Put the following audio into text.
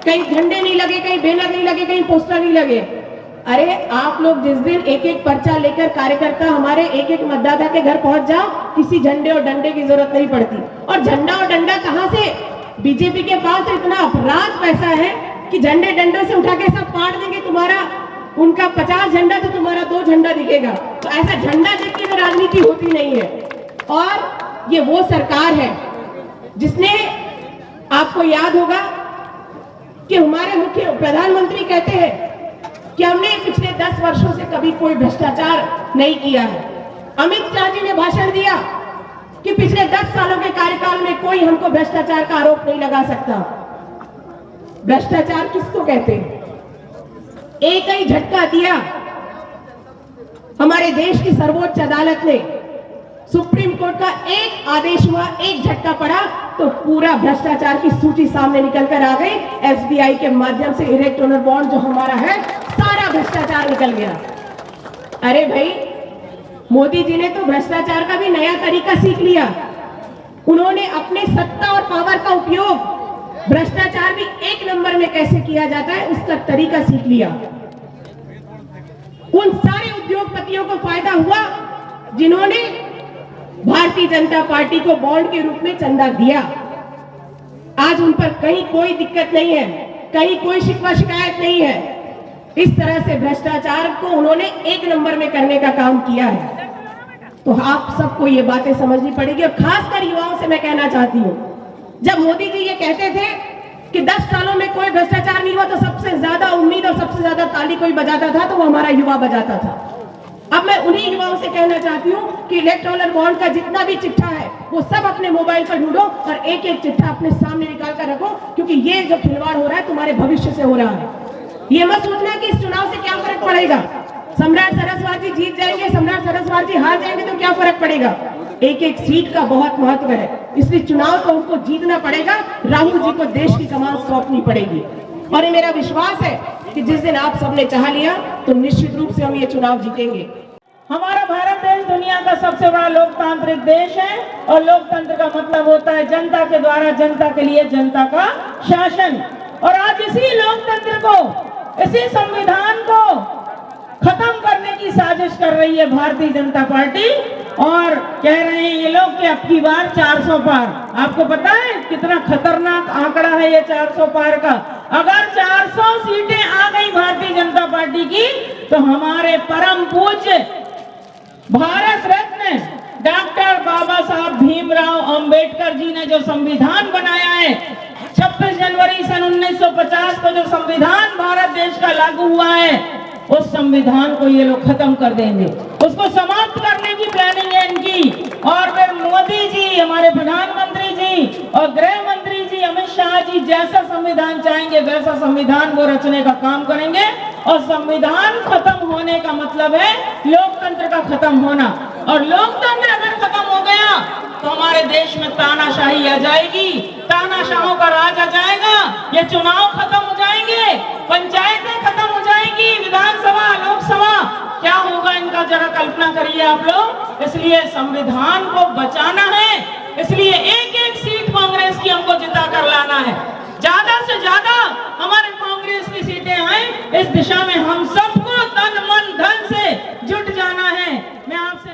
कहीं झंडे नहीं लगे, कहीं बैनर नहीं लगे, कहीं पोस्टर नहीं लगे। अरे आप लोग जिस दिन एक एक पर्चा लेकर कार्यकर्ता हमारे एक एक मतदाता के घर पहुंच जाओ, किसी झंडे और डंडे की जरूरत नहीं पड़ती। और झंडा और डंडा कहां से? बीजेपी के पास तो इतना अपराध पैसा है कि झंडे डंडों से उठा के सब पाट देंगे। तुम्हारा उनका 50 झंडा तो तुम्हारा 2 झंडा दिखेगा। तो ऐसा झंडा देख के राजनीति होती नहीं है। और ये वो सरकार है जिसने, आपको याद होगा कि हमारे मुख्य प्रधानमंत्री कहते हैं कि हमने पिछले 10 वर्षों से कभी कोई भ्रष्टाचार नहीं किया है। अमित शाह जी ने भाषण दिया कि पिछले 10 सालों के कार्यकाल में कोई हमको भ्रष्टाचार का आरोप नहीं लगा सकता। भ्रष्टाचार किसको कहते हैं? एक ही झटका दिया हमारे देश की सर्वोच्च अदालत ने, सुप्रीम कोर्ट का एक आदेश हुआ, एक झटका पड़ा तो पूरा भ्रष्टाचार की सूची सामने निकल कर आ गई। एसबीआई के माध्यम से इलेक्ट्रॉनिक बॉन्ड जो हमारा है, सारा भ्रष्टाचार निकल गया। अरे भाई, मोदी जी ने तो भ्रष्टाचार का भी नया तरीका सीख लिया। उन्होंने अपने सत्ता और पावर का उपयोग भ्रष्टाचार भी 1 नंबर में कैसे किया जाता है उसका तरीका सीख लिया। उन सारे उद्योगपतियों को फायदा हुआ जिन्होंने भारतीय जनता पार्टी को बॉन्ड के रूप में चंदा दिया। आज उन पर कहीं कोई दिक्कत नहीं है, कहीं कोई शिकवा शिकायत नहीं है। इस तरह से भ्रष्टाचार को उन्होंने 1 नंबर में करने का काम किया है। तो आप सबको ये बातें समझनी पड़ेगी। और खासकर युवाओं से मैं कहना चाहती हूँ, जब मोदी जी ये कहते थे कि 10 सालों में कोई भ्रष्टाचार नहीं हुआ तो सबसे ज्यादा उम्मीद और सबसे ज्यादा ताली कोई बजाता था तो वो हमारा युवा बजाता था। अब मैं उन्हीं युवाओं से कहना चाहती हूँ कि इलेक्टोरल बॉन्ड का जितना भी चिट्ठा है वो सब अपने मोबाइल पर ढूंढो और एक एक चिट्ठा अपने सामने निकाल कर रखो, क्योंकि ये जो खिलवाड़ हो रहा है तुम्हारे भविष्य से हो रहा है। ये मत सोचना कि इस चुनाव से क्या फर्क पड़ेगा, सम्राट सरस्वती जीत जाएंगे, सम्राट सरस्वती हार जाएंगे तो क्या फर्क पड़ेगा। एक एक सीट का बहुत महत्व है, इसलिए चुनाव को उनको जीतना पड़ेगा। राहुल जी को देश की कमान सौंपनी पड़ेगी। और ये मेरा विश्वास है कि जिस दिन आप सबने चाह लिया तो निश्चित रूप से हम ये चुनाव जीतेंगे। हमारा भारत देश दुनिया का सबसे बड़ा लोकतांत्रिक देश है और लोकतंत्र का मतलब होता है जनता के द्वारा जनता के लिए जनता का शासन। और आज इसी लोकतंत्र को, इसी संविधान को खत्म करने की साजिश कर रही है भारतीय जनता पार्टी और कह रहे हैं ये लोग कि अब की बार 400 पार। आपको पता है कितना खतरनाक आंकड़ा है ये 400 पार का। अगर 400 सीटें आ गई भारतीय जनता पार्टी की तो हमारे परम पूज्य भारत रत्न डॉक्टर बाबा साहब भीमराव अंबेडकर जी ने जो संविधान बनाया है, 26 जनवरी सन 1950 को जो संविधान भारत देश का लागू हुआ है, उस संविधान को ये लोग खत्म कर देंगे, उसको समाप्त करने की प्लानिंग है इनकी। और फिर मोदी जी, हमारे प्रधानमंत्री जी और गृह मंत्री जी अमित शाह जी जैसा संविधान चाहेंगे वैसा संविधान वो रचने का काम करेंगे। और संविधान खत्म होने का मतलब है लोकतंत्र का खत्म होना। और लोकतंत्र अगर खत्म हो गया तो हमारे देश में तानाशाही आ जाएगी, तानाशाहों का राज आ जाएगा, ये चुनाव खत्म हो जाएंगे, पंचायतें खत्म हो जाएंगी, विधानसभा लोकसभा क्या होगा इनका जरा कल्पना करिए आप लोग। इसलिए संविधान को बचाना है, इसलिए एक एक सीट कांग्रेस की हमको जिता कर लाना है। ज्यादा से ज्यादा हमारे कांग्रेस की सीटें आए, इस दिशा में हम सबको तन मन धन से जुट जाना है। मैं आपसे